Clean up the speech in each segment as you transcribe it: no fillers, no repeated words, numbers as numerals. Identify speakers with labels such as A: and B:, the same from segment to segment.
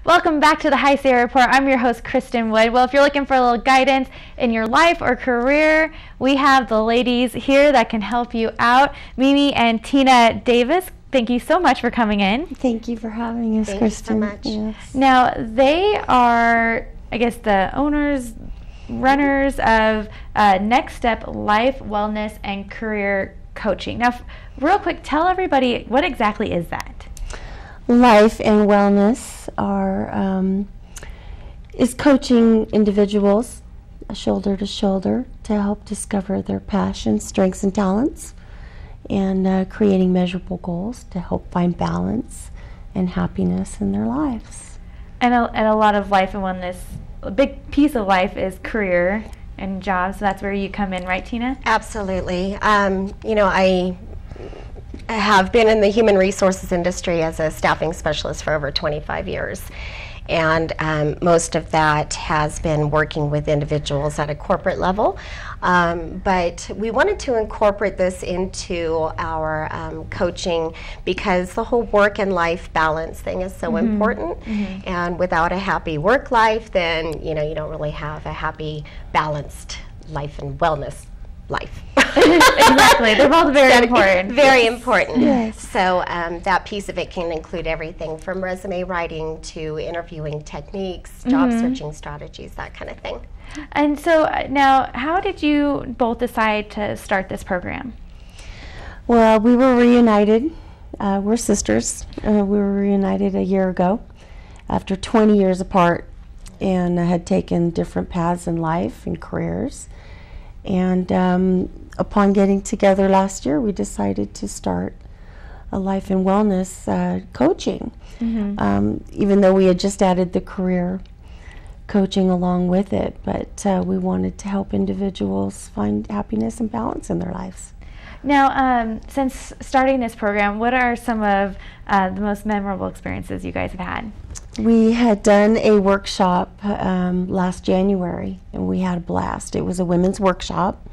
A: Welcome back to the High Sierra Report. I'm your host, Kristen Wood. Well, if you're looking for a little guidance in your life or career, we have the ladies here that can help you out. Mimi and Tina Davis, thank you so much for coming in.
B: Thank you for having us, Kristen.
C: Thank you so much.
B: Yes.
A: Now, they are, I guess, the owners, runners of Next Step Life, Wellness, and Career Coaching. Now, real quick, tell everybody, what exactly is that?
B: Life and wellness is coaching individuals shoulder to shoulder to help discover their passions, strengths, and talents, and creating measurable goals to help find balance and happiness in their lives.
A: And a lot of life and wellness, a big piece of life is career and jobs. So that's where you come in, right, Tina?
C: Absolutely. I have been in the human resources industry as a staffing specialist for over 25 years. And most of that has been working with individuals at a corporate level. But we wanted to incorporate this into our coaching because the whole work and life balance thing is so important. And without a happy work life, then you don't really have a happy, balanced life and wellness life.
A: Exactly. They're both very important.
C: Very important.
B: Yes.
C: So that piece of it can include everything from resume writing to interviewing techniques, job searching strategies, that kind of thing.
A: And so now, how did you both decide to start this program?
B: Well, we were reunited. We're sisters. We were reunited a year ago after 20 years apart and had taken different paths in life and careers. And upon getting together last year, we decided to start a life and wellness coaching, even though we had just added the career coaching along with it. But we wanted to help individuals find happiness and balance in their lives.
A: Now, since starting this program, what are some of the most memorable experiences you guys have had?
B: We had done a workshop last January, and we had a blast. It was a women's workshop,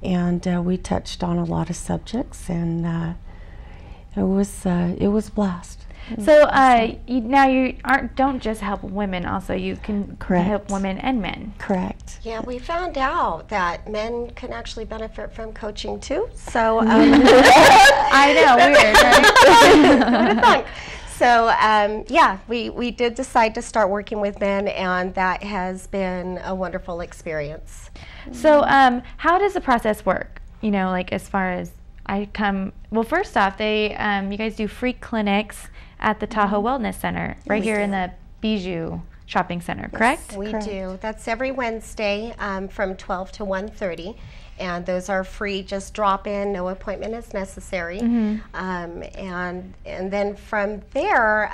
B: and we touched on a lot of subjects, and it was a blast.
A: So now you don't just help women, also you can help women and men.
B: Correct.
C: Yeah, we found out that men can actually benefit from coaching too. So
A: I know, weird, right?
C: So yeah, we did decide to start working with men, and that has been a wonderful experience.
A: So how does the process work? Like as far as well, first off, you guys do free clinics at the Tahoe Wellness Center, right here in the Bijou Shopping Center, correct?
C: Yes, we
B: Correct.
C: do. That's every Wednesday from 12 to 1:30. And those are free, just drop in, no appointment is necessary. And then from there,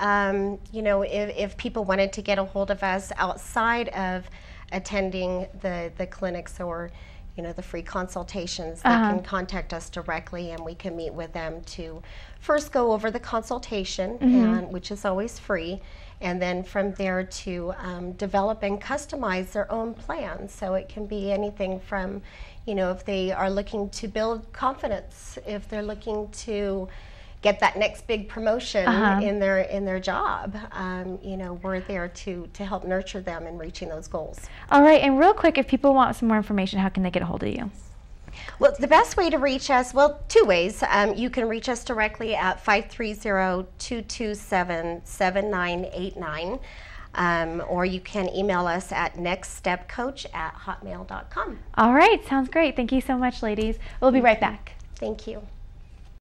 C: if people wanted to get a hold of us outside of attending the clinics or the free consultations, they can contact us directly, and we can meet with them to first go over the consultation, which is always free, and then from there to develop and customize their own plan. So it can be anything from if they are looking to build confidence, if they're looking to get that next big promotion in their job, we're there to help nurture them in reaching those goals.
A: All right, and real quick, if people want some more information, how can they get a hold of you?
C: Well, the best way to reach us, two ways. You can reach us directly at 530-227-7989. Or you can email us at nextstepcoach@hotmail.com.
A: All right, sounds great. Thank you so much, ladies. We'll be right back.
C: Thank you.